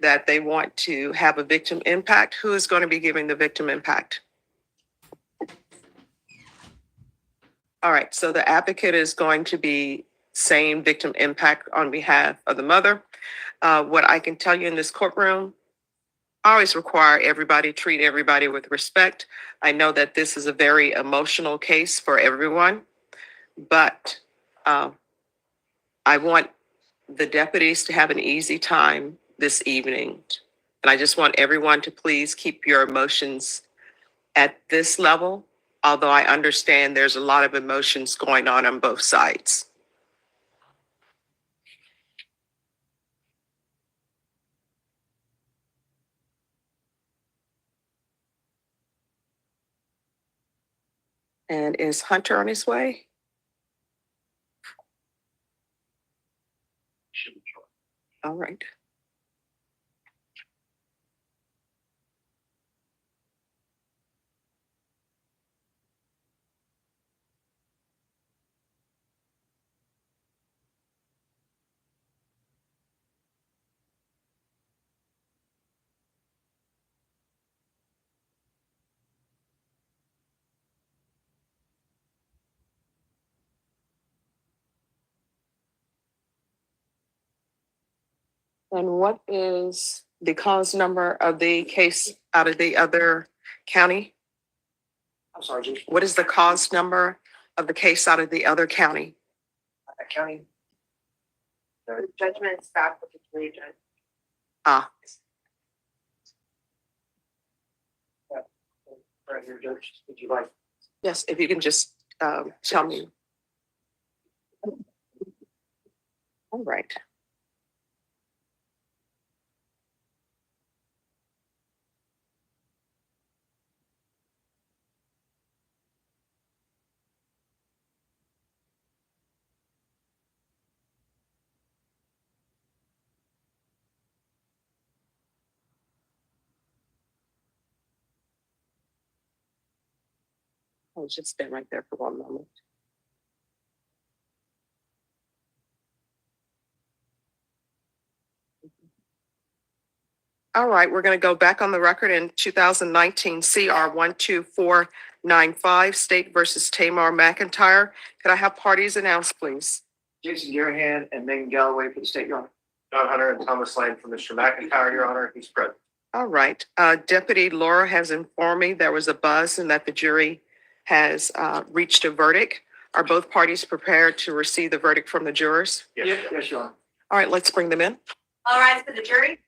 that they want to have a victim impact. Who is going to be giving the victim impact? All right, so the advocate is going to be saying victim impact on behalf of the mother. What I can tell you in this courtroom, I always require everybody treat everybody with respect. I know that this is a very emotional case for everyone, but I want the deputies to have an easy time this evening. And I just want everyone to please keep your emotions at this level, although I understand there's a lot of emotions going on both sides. And is Hunter on his way? All right. And what is the cause number of the case out of the other county? I'm sorry, Chief. What is the cause number of the case out of the other county? County. The judgment is back with the region. Ah, Right here, Judge. Would you like? yes, if you can just tell me. All right. I'll just stand right there for one moment. All right, we're going to go back on the record in 2019 CR 12495, State versus Tamar McIntyre. Could I have parties announced, please? Jason Garahan and Megan Galloway for the state, Your Honor. John Hunter and Thomas Lane for Mr. McIntyre, Your Honor. He's present. All right. Deputy Laura has informed me there was a buzz and that the jury has reached a verdict. Are both parties prepared to receive the verdict from the jurors? Yes. Yes, Your Honor. All right, let's bring them in. All rise for the jury.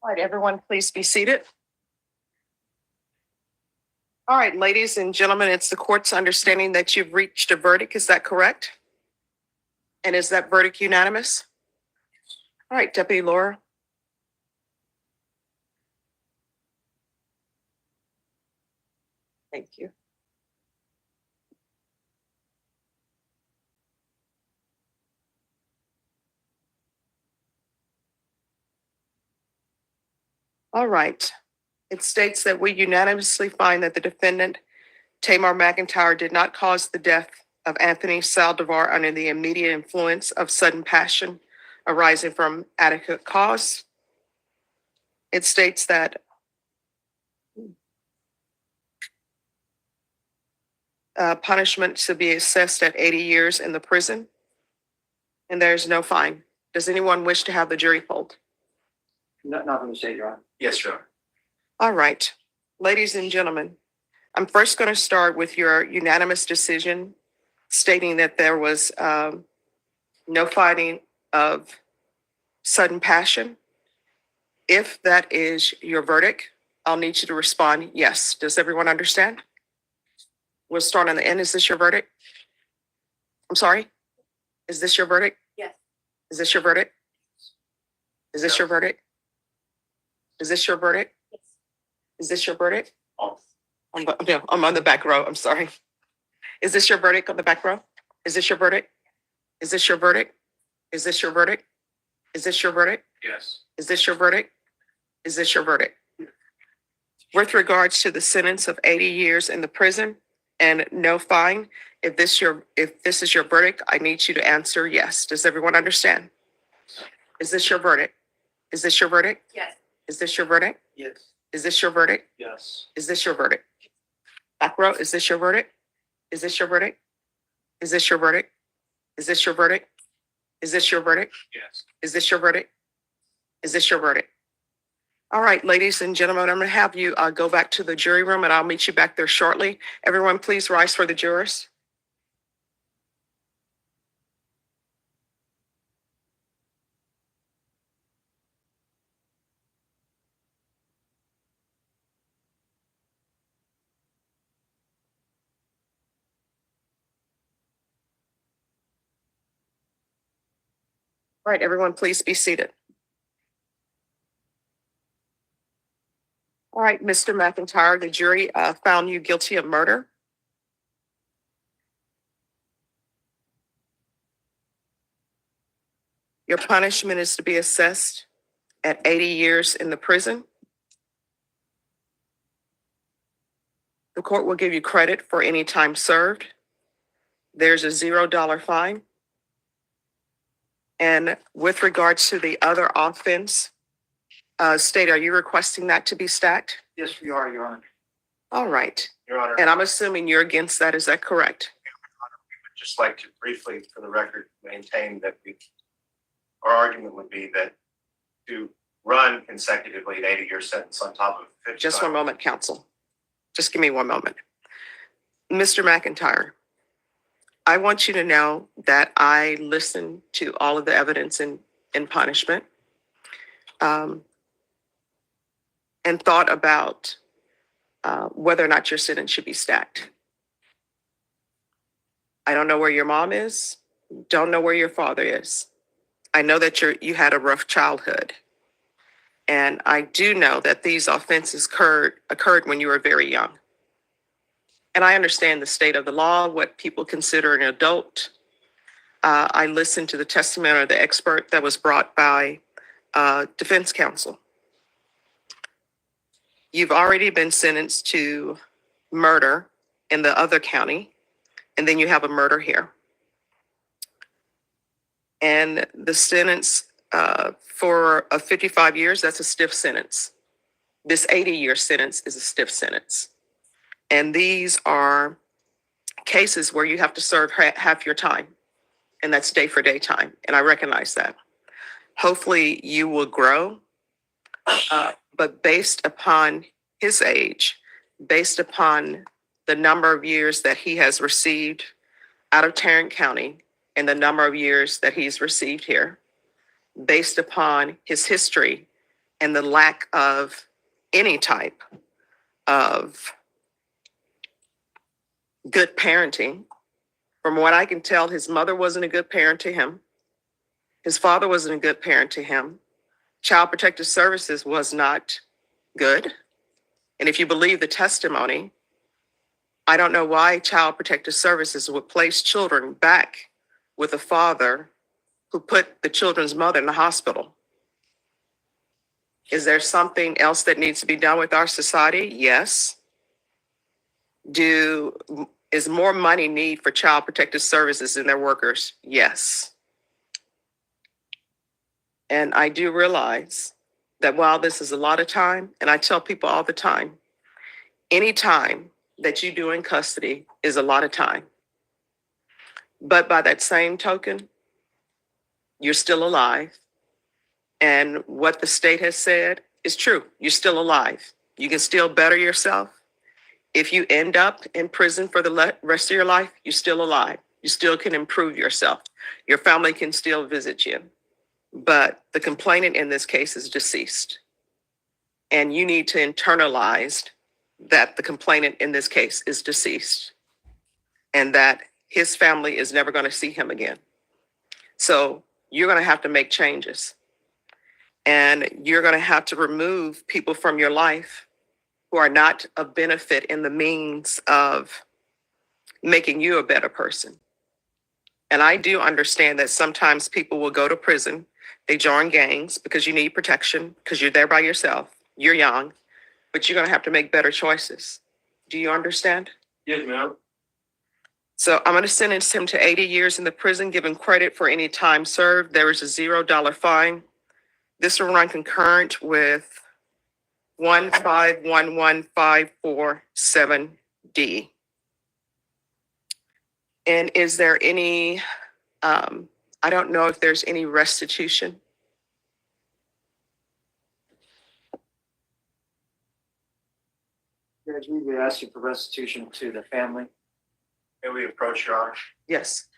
All right, everyone, please be seated. All right, ladies and gentlemen, it's the court's understanding that you've reached a verdict. Is that correct? And is that verdict unanimous? All right, Deputy Laura. Thank you. All right. It states that we unanimously find that the defendant, Tamar McIntyre, did not cause the death of Anthony Saldivar under the immediate influence of sudden passion arising from adequate cause. It states that punishment to be assessed at 80 years in the prison, and there's no fine. Does anyone wish to have the jury polled? Not from the state, Your Honor. Yes, Your Honor. All right, ladies and gentlemen, I'm first going to start with your unanimous decision stating that there was no finding of sudden passion. If that is your verdict, I'll need you to respond yes. Does everyone understand? We'll start on the end. Is this your verdict? I'm sorry? Is this your verdict? Yes. Is this your verdict? Is this your verdict? Is this your verdict? Is this your verdict? I'm on the back row. I'm sorry. Is this your verdict on the back row? Is this your verdict? Is this your verdict? Is this your verdict? Is this your verdict? Yes. Is this your verdict? Is this your verdict? With regards to the sentence of 80 years in the prison and no fine, if this is your verdict, I need you to answer yes. Does everyone understand? Is this your verdict? Is this your verdict? Yes. Is this your verdict? Yes. Is this your verdict? Yes. Is this your verdict? Back row, is this your verdict? Is this your verdict? Is this your verdict? Is this your verdict? Is this your verdict? Yes. Is this your verdict? Is this your verdict? All right, ladies and gentlemen, I'm going to have you go back to the jury room and I'll meet you back there shortly. Everyone, please rise for the jurors. All right, everyone, please be seated. All right, Mr. McIntyre, the jury found you guilty of murder. Your punishment is to be assessed at 80 years in the prison. The court will give you credit for any time served. There's a $0 fine. And with regards to the other offense, State, are you requesting that to be stacked? Yes, we are, Your Honor. All right. Your Honor, And I'm assuming you're against that. Is that correct? we would just like to briefly, for the record, maintain that our argument would be that to run consecutively an 80-year sentence on top of 50. Just one moment, counsel. Just give me one moment. Mr. McIntyre, I want you to know that I listened to all of the evidence in punishment and thought about whether or not your sentence should be stacked. I don't know where your mom is, don't know where your father is. I know that you had a rough childhood. And I do know that these offenses occurred when you were very young. And I understand the state of the law, what people consider an adult. I listened to the testimony of the expert that was brought by defense counsel. You've already been sentenced to murder in the other county, and then you have a murder here. And the sentence for 55 years, that's a stiff sentence. This 80-year sentence is a stiff sentence. And these are cases where you have to serve half your time, and that's day for day time. And I recognize that. Hopefully you will grow, but based upon his age, based upon the number of years that he has received out of Tarrant County and the number of years that he's received here, based upon his history and the lack of any type of good parenting. From what I can tell, his mother wasn't a good parent to him. His father wasn't a good parent to him. Child Protective Services was not good. And if you believe the testimony, I don't know why Child Protective Services would place children back with a father who put the children's mother in the hospital. Is there something else that needs to be done with our society? Yes. Is more money need for Child Protective Services and their workers? Yes. And I do realize that while this is a lot of time, and I tell people all the time, any time that you do in custody is a lot of time. But by that same token, you're still alive. And what the state has said is true. You're still alive. You can still better yourself. If you end up in prison for the rest of your life, you're still alive. You still can improve yourself. Your family can still visit you. But the complainant in this case is deceased. And you need to internalize that the complainant in this case is deceased and that his family is never going to see him again. So you're going to have to make changes. And you're going to have to remove people from your life who are not a benefit in the means of making you a better person. And I do understand that sometimes people will go to prison, they join gangs because you need protection, because you're there by yourself, you're young, but you're going to have to make better choices. Do you understand? Yes, ma'am. So I'm going to sentence him to 80 years in the prison, give him credit for any time served. There is a $0 fine. This will run concurrent with 1511547D. And is there any, I don't know if there's any restitution. Judge, we would ask you for restitution to the family. May we approach, Your Honor? Yes.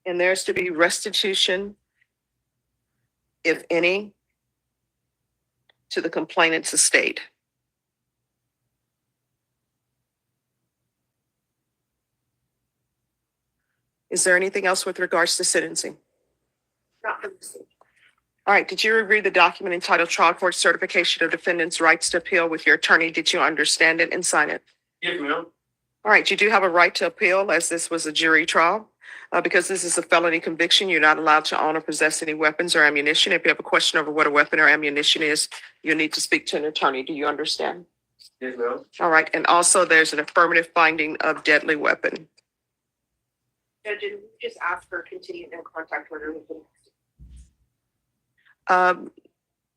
And there's to be restitution, if any, to the complainant's estate. Is there anything else with regards to sentencing? Not for the state. All right, did you review the document entitled Trial Court Certification of Defendant's Rights to Appeal with your attorney? Did you understand it and sign it? Yes, ma'am. All right, you do have a right to appeal as this was a jury trial. Because this is a felony conviction, you're not allowed to own or possess any weapons or ammunition. If you have a question over what a weapon or ammunition is, you need to speak to an attorney. Do you understand? Yes, ma'am. All right, and also there's an affirmative finding of deadly weapon. Judge, and we just ask for continued no contact order with the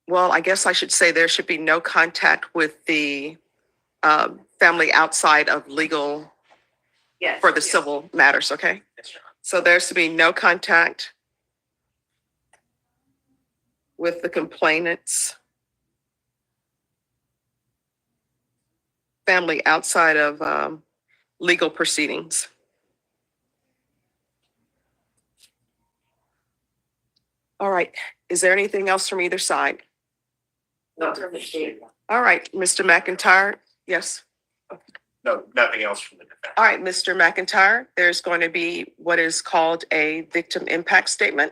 Well, I guess I should say there should be no contact with the family outside of legal yes for the yes. civil matters, okay? Yes, Your Honor. So there's to be no contact with the complainant's family outside of legal proceedings. All right, is there anything else from either side? Not from the state. All right, Mr. McIntyre, yes. No, nothing else from the defense. All right, Mr. McIntyre, there's going to be what is called a victim impact statement.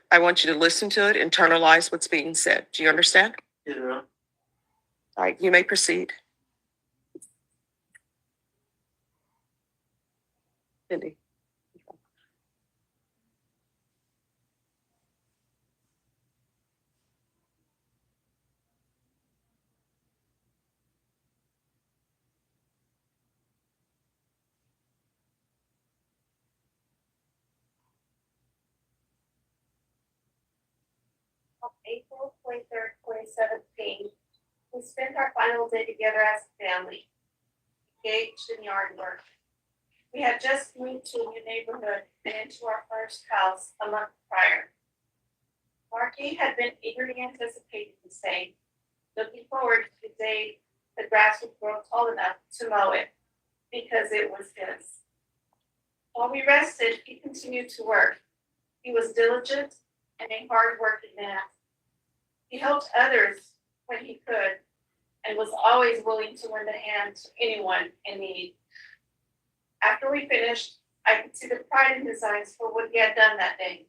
I want you to listen to it, internalize what's being said. Do you understand? Yes, ma'am. All right, you may proceed. Cindy. On April 23rd, 2017, we spent our final day together as a family, engaged in yard work. We had just moved to a new neighborhood and into our first house a month prior. Marky had been eagerly anticipating the same, looking forward to the day the grass would grow tall enough to mow it, because it was his. While we rested, he continued to work. He was diligent and a hard-working man. He helped others when he could and was always willing to lend a hand to anyone in need. After we finished, I could see the pride in his eyes for what he had done that day.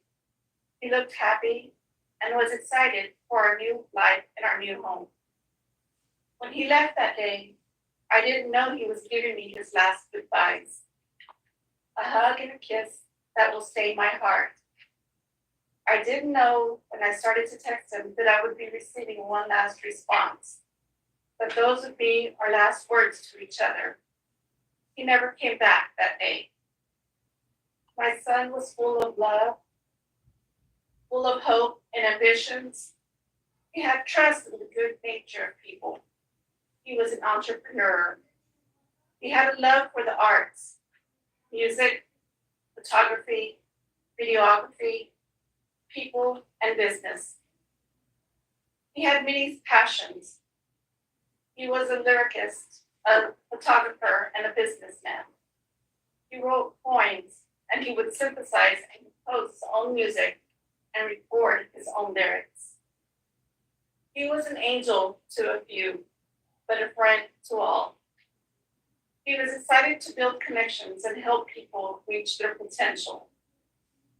He looked happy, and was excited for our new life and our new home. When he left that day, I didn't know he was giving me his last goodbyes. A hug and a kiss that will stay in my heart. I didn't know when I started to text him that I would be receiving one last response, but those would be our last words to each other. He never came back that day. My son was full of love, full of hope and ambitions. He had trust in the good nature of people. He was an entrepreneur. He had a love for the arts, music, photography, videography, people, and business. He had many passions. He was a lyricist, a photographer, and a businessman. He wrote poems, and he would synthesize and compose his own music and record his own lyrics. He was an angel to a few, but a friend to all. He was excited to build connections and help people reach their potential.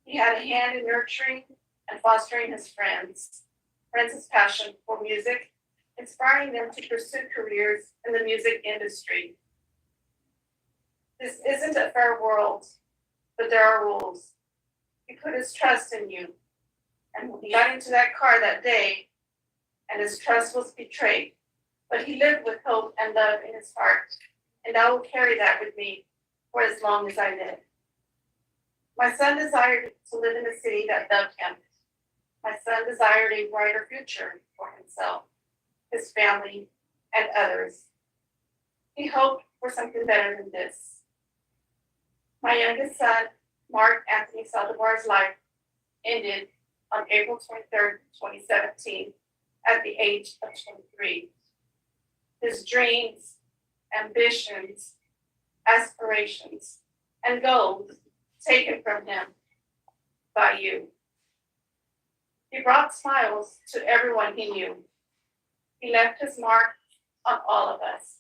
He had a hand in nurturing and fostering his friends' passion for music, inspiring them to pursue careers in the music industry. This isn't a fair world, but there are rules. He put his trust in you. And when he got into that car that day, and his trust was betrayed, but he lived with hope and love in his heart, and I will carry that with me for as long as I live. My son desired to live in a city that loved him. My son desired a brighter future for himself, his family, and others. He hoped for something better than this. My youngest son, Mark Anthony Saldivar's life ended on April 23rd, 2017, at the age of 23. His dreams, ambitions, aspirations, and goals taken from him by you. He brought smiles to everyone he knew. He left his mark on all of us.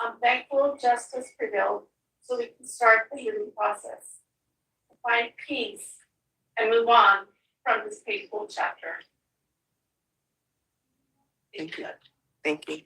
I'm thankful justice prevailed so we can start the healing process, to find peace and move on from this painful chapter. Thank you. Thank you.